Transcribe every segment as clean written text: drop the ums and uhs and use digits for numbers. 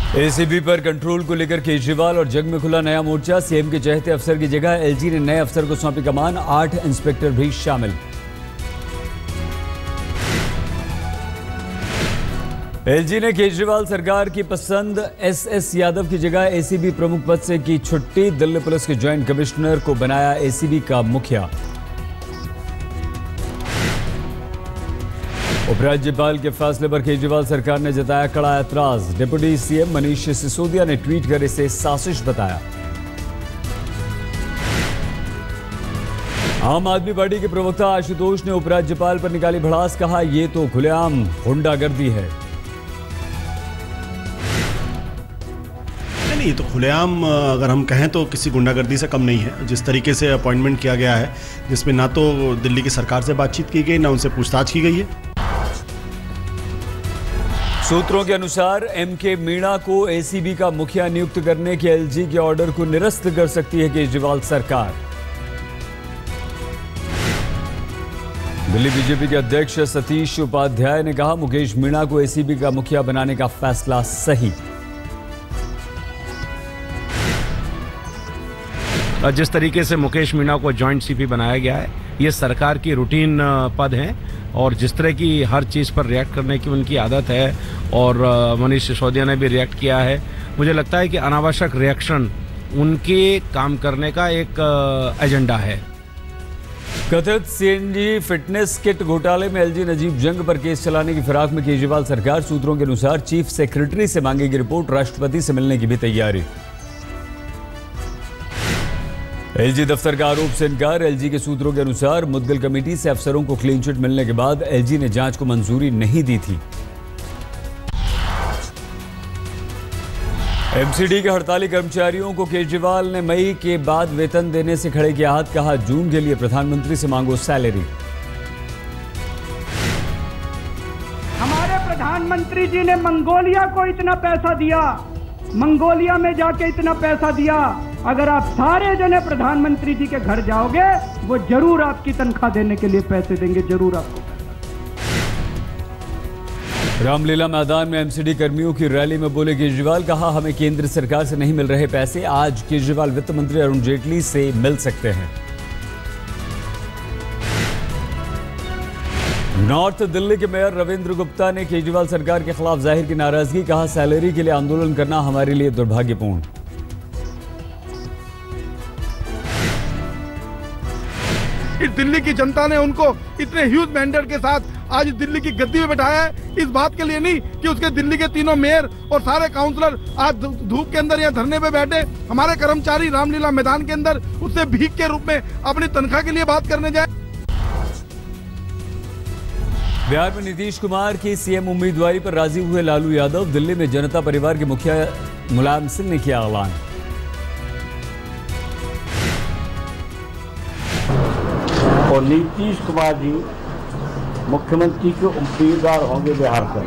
ACB पर control को लेकर केजरीवाल और जग में खुला नया मोर्चा। सीएम के चहेते अफसर की जगह एलजी ने नए अफसर को सौंपी कमान, 8 इंस्पेक्टर भी शामिल। एलजी ने केजरीवाल सरकार की पसंद एसएस यादव की जगह एसीबी प्रमुख पद से की छुट्टी। दिल्ली पुलिस के ज्वाइंट कमिश्नर को बनाया एसीबी का मुखिया। उपराज्यपाल के फैसले पर केजरीवाल सरकार ने जताया कड़ा ऐतराज। डिप्टी सीएम मनीष सिसोदिया ने ट्वीट कर इसे साजिश बताया। आम आदमी पार्टी के प्रवक्ता आशुतोष ने उपराज्यपाल पर निकाली भड़ास, कहा यह तो खुलेआम गुंडागर्दी है। नहीं, तो खुलेआम अगर हम कहें तो किसी गुंडागर्दी से कम नहीं है। जिस तरीके से अपॉइंटमेंट किया गया है, जिसमें ना तो दिल्ली की सरकार से बातचीत की गई, ना उनसे पूछताछ की गई है। सूत्रों के अनुसार एमके मीणा को एसीबी का मुखिया नियुक्त करने के एलजी के ऑर्डर को निरस्त कर सकती है केजरीवाल सरकार। दिल्ली बीजेपी के अध्यक्ष सतीश उपाध्याय ने कहा मुकेश मीणा को एसीबी का मुखिया बनाने का फैसला सही। जिस तरीके से मुकेश मीणा को जॉइंट सीपी बनाया गया है, ये सरकार की रूटीन पद है और जिस तरह की हर चीज़ पर रिएक्ट करने की उनकी आदत है और मनीष सिसोदिया ने भी रिएक्ट किया है। मुझे लगता है कि अनावश्यक रिएक्शन उनके काम करने का एक एजेंडा है। कथित सीएनजी फिटनेस किट घोटाले में एलजी नजीब जंग पर केस चलाने की फिराक में केजरीवाल सरकार। सूत्रों के अनुसार चीफ सेक्रेटरी से मांगेगी रिपोर्ट, राष्ट्रपति से मिलने की भी तैयारी। एलजी दफ्तर का आरोप से इनकार। एलजी के सूत्रों के अनुसार मुद्गल कमेटी से अफसरों को क्लीन चिट मिलने के बाद एलजी ने जांच को मंजूरी नहीं दी थी। एमसीडी के हड़ताली कर्मचारियों को केजरीवाल ने मई के बाद वेतन देने से खड़े किया हाथ, कहा जून के लिए प्रधानमंत्री से मांगो सैलरी। हमारे प्रधानमंत्री जी ने मंगोलिया को इतना पैसा दिया, मंगोलिया में जाके इतना पैसा दिया। अगर आप सारे जने प्रधानमंत्री जी के घर जाओगे, वो जरूर आपकी तनख्वाह देने के लिए पैसे देंगे, जरूर आपको। रामलीला मैदान में एमसीडी कर्मियों की रैली में बोले केजरीवाल, कहा हमें केंद्र सरकार से नहीं मिल रहे पैसे, आज केजरीवाल वित्त मंत्री अरुण जेटली से मिल सकते हैं। नॉर्थ दिल्ली के मेयर रविंद्र गुप्ता ने केजरीवाल सरकार के खिलाफ जाहिर की नाराजगी, कहा सैलरी के लिए आंदोलन करना हमारे लिए दुर्भाग्यपूर्ण। इस दिल्ली की जनता ने उनको इतने ह्यूज मैंडेट के साथ आज दिल्ली की गद्दी में बैठाया है, इस बात के लिए नहीं कि उसके दिल्ली के तीनों मेयर और सारे काउंसलर आज धूप के अंदर यहाँ धरने पे बैठे। हमारे कर्मचारी रामलीला मैदान के अंदर उससे भीख के रूप में अपनी तनख्वाह के लिए बात करने जाए। बिहार में नीतीश कुमार की सीएम उम्मीदवारी पर राजी हुए लालू यादव। दिल्ली में जनता परिवार के मुखिया मुलायम सिंह ने किया ऐलान। और नीतीश कुमार जी मुख्यमंत्री के उम्मीदवार होंगे बिहार का।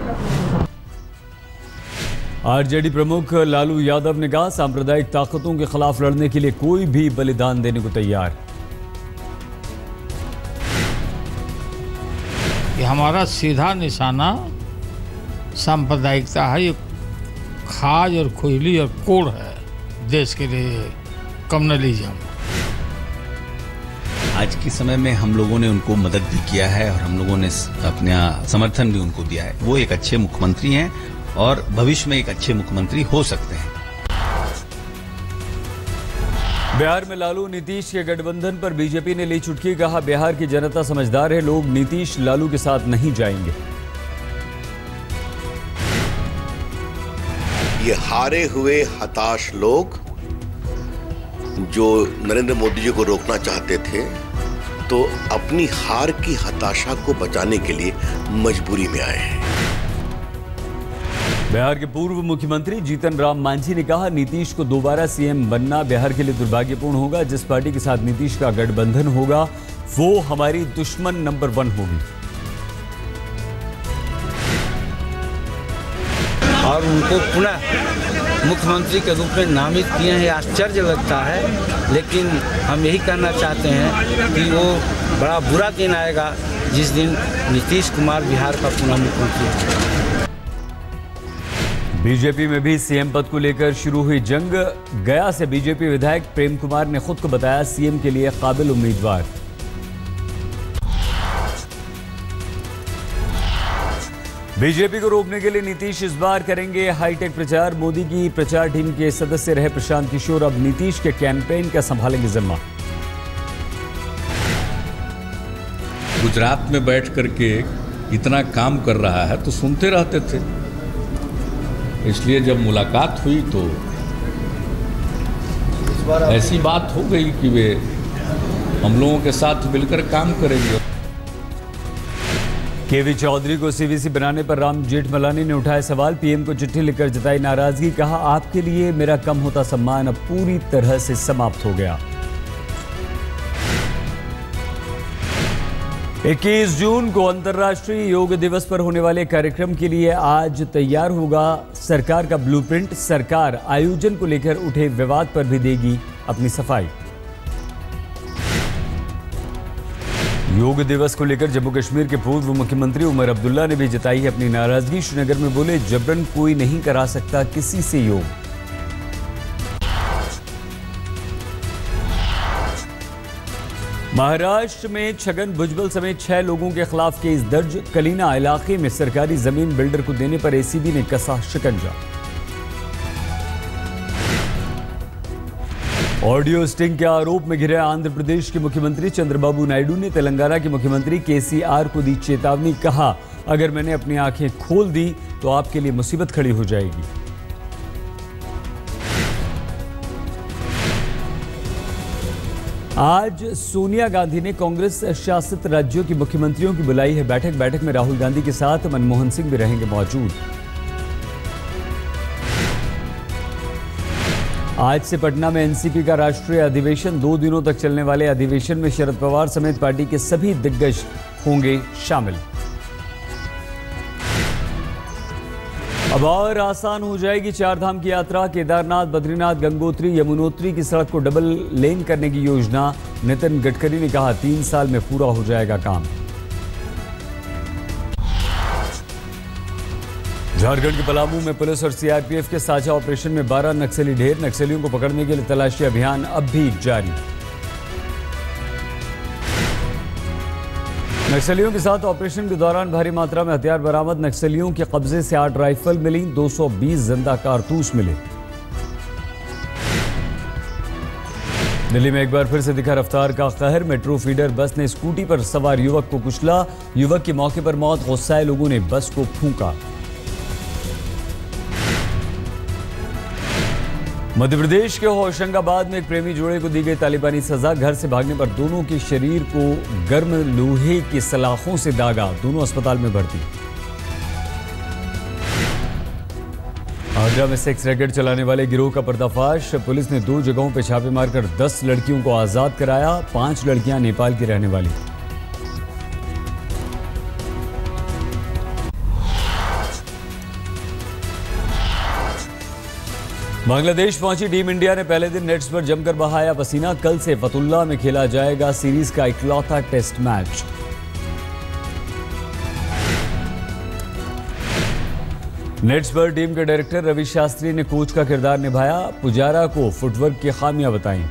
आरजेडी प्रमुख लालू यादव ने कहा सांप्रदायिक ताकतों के खिलाफ लड़ने के लिए कोई भी बलिदान देने को तैयार। कि हमारा सीधा निशाना सांप्रदायिकता है, ये खाज और खुजली और कोड़ है देश के लिए कम्युनलिज्म। आज के समय में हम लोगों ने उनको मदद भी किया है और हम लोगों ने अपना समर्थन भी उनको दिया है। वो एक अच्छे मुख्यमंत्री हैं और भविष्य में एक अच्छे मुख्यमंत्री हो सकते हैं। बिहार में लालू नीतीश के गठबंधन पर बीजेपी ने ली चुटकी, कहा बिहार की जनता समझदार है, लोग नीतीश लालू के साथ नहीं जाएंगे। ये हारे हुए हताश लोग जो नरेंद्र मोदी जी को रोकना चाहते थे, तो अपनी हार की हताशा को बचाने के लिए मजबूरी में आए हैं। बिहार के पूर्व मुख्यमंत्री जीतन राम मांझी ने कहा नीतीश को दोबारा सीएम बनना बिहार के लिए दुर्भाग्यपूर्ण होगा। जिस पार्टी के साथ नीतीश का गठबंधन होगा वो हमारी दुश्मन नंबर 1 होगी। और उनको पुनः मुख्यमंत्री के रूप में नामित किए हैं, आश्चर्य लगता है। लेकिन हम यही कहना चाहते हैं कि वो बड़ा बुरा दिन आएगा जिस दिन नीतीश कुमार बिहार का पुनः मुख्यमंत्री होगा। बीजेपी में भी सीएम पद को लेकर शुरू हुई जंग। गया से बीजेपी विधायक प्रेम कुमार ने खुद को बताया सीएम के लिए काबिल उम्मीदवार। बीजेपी को रोकने के लिए नीतीश इस बार करेंगे हाईटेक प्रचार। मोदी की प्रचार टीम के सदस्य रहे प्रशांत किशोर अब नीतीश के कैंपेन का संभालेंगे जिम्मा। गुजरात में बैठ करके इतना काम कर रहा है तो सुनते रहते थे, इसलिए जब मुलाकात हुई तो ऐसी बात हो गई कि वे हम लोगों के साथ मिलकर काम करेंगे। केवी चौधरी को सीवीसी बनाने पर राम जेठमलानी ने उठाए सवाल। पीएम को चिट्ठी लिखकर जताई नाराजगी। कहा आपके लिए मेरा कम होता सम्मान अब पूरी तरह से समाप्त हो गया। 21 जून को अंतर्राष्ट्रीय योग दिवस पर होने वाले कार्यक्रम के लिए आज तैयार होगा सरकार का ब्लूप्रिंट। सरकार आयोजन को लेकर उठे विवाद पर भी देगी अपनी सफाई। योग दिवस को लेकर जम्मू कश्मीर के पूर्व मुख्यमंत्री उमर अब्दुल्ला ने भी जताई है अपनी नाराजगी। श्रीनगर में बोले जबरन कोई नहीं करा सकता किसी से योग। महाराष्ट्र में छगन भुजबल समेत 6 लोगों के खिलाफ केस दर्ज। कलीना इलाके में सरकारी जमीन बिल्डर को देने पर एसीबी ने कसा शिकंजा। ऑडियो स्टिंग के आरोप में घिरे आंध्र प्रदेश के मुख्यमंत्री चंद्रबाबू नायडू ने तेलंगाना के मुख्यमंत्री केसीआर को दी चेतावनी। कहा अगर मैंने अपनी आंखें खोल दी तो आपके लिए मुसीबत खड़ी हो जाएगी। आज सोनिया गांधी ने कांग्रेस शासित राज्यों के मुख्यमंत्रियों की बुलाई है बैठक में राहुल गांधी के साथ मनमोहन सिंह भी रहेंगे मौजूद। आज से पटना में एनसीपी का राष्ट्रीय अधिवेशन। 2 दिनों तक चलने वाले अधिवेशन में शरद पवार समेत पार्टी के सभी दिग्गज होंगे शामिल। अब और आसान हो जाएगी 4 धाम की यात्रा। केदारनाथ, बद्रीनाथ, गंगोत्री, यमुनोत्री की सड़क को डबल लेन करने की योजना। नितिन गडकरी ने कहा 3 साल में पूरा हो जाएगा काम। झारखंड के पलामू में पुलिस और सीआरपीएफ के साझा ऑपरेशन में 12 नक्सली ढेर। नक्सलियों को पकड़ने के लिए तलाशी अभियान अब भी जारी। नक्सलियों के साथ ऑपरेशन के दौरान भारी मात्रा में हथियार बरामद। नक्सलियों के कब्जे से 8 राइफल मिली, 220 जिंदा कारतूस मिले। दिल्ली में एक बार फिर से दिखा रफ्तार का कहर। मेट्रो फीडर बस ने स्कूटी पर सवार युवक को कुचला। युवक की मौके पर मौत। गुस्साए लोगों ने बस को फूंका। मध्य प्रदेश के होशंगाबाद में एक प्रेमी जोड़े को दी गई तालिबानी सजा। घर से भागने पर दोनों के शरीर को गर्म लोहे की सलाखों से दागा। दोनों अस्पताल में भर्ती। आगरा में सेक्स रैकेट चलाने वाले गिरोह का पर्दाफाश। पुलिस ने 2 जगहों पर छापे मारकर 10 लड़कियों को आजाद कराया। 5 लड़कियां नेपाल की रहने वाली। बांग्लादेश पहुंची टीम इंडिया ने पहले दिन नेट्स पर जमकर बहाया पसीना। कल से फतुल्ला में खेला जाएगा सीरीज का इकलौता टेस्ट मैच। नेट्स पर टीम के डायरेक्टर रवि शास्त्री ने कोच का किरदार निभाया। पुजारा को फुटवर्क की खामियां बताई।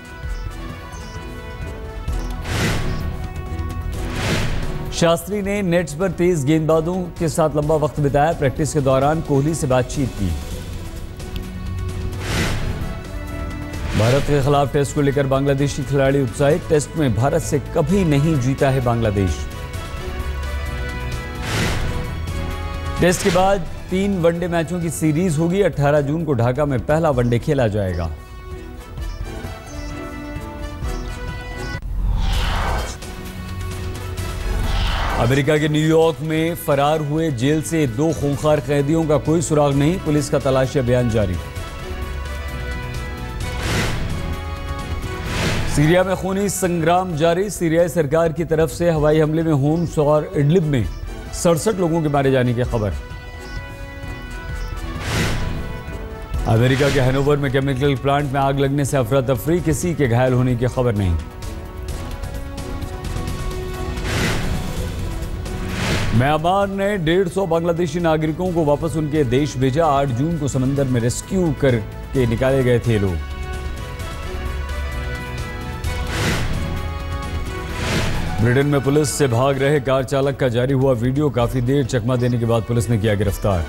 शास्त्री ने नेट्स पर तेज गेंदबाजों के साथ लंबा वक्त बिताया। प्रैक्टिस के दौरान कोहली से बातचीत की। भारत के खिलाफ टेस्ट को लेकर बांग्लादेशी खिलाड़ी उत्साहित। टेस्ट में भारत से कभी नहीं जीता है बांग्लादेश। टेस्ट के बाद 3 वनडे मैचों की सीरीज होगी। 18 जून को ढाका में पहला वनडे खेला जाएगा। अमेरिका के न्यूयॉर्क में फरार हुए जेल से 2 खूंखार कैदियों का कोई सुराग नहीं। पुलिस का तलाशी अभियान जारी। सीरिया में खूनी संग्राम जारी। सीरियाई सरकार की तरफ से हवाई हमले में होम्स और इडलिब में 67 लोगों के मारे जाने की खबर। अमेरिका के हैनोवर में केमिकल प्लांट में आग लगने से अफरा तफरी। किसी के घायल होने की खबर नहीं। म्यांमार ने 150 बांग्लादेशी नागरिकों को वापस उनके देश भेजा। 8 जून को समंदर में रेस्क्यू करके निकाले गए थे लोग। ब्रिटेन में पुलिस से भाग रहे कार चालक का जारी हुआ वीडियो। काफी देर चकमा देने के बाद पुलिस ने किया गिरफ्तार।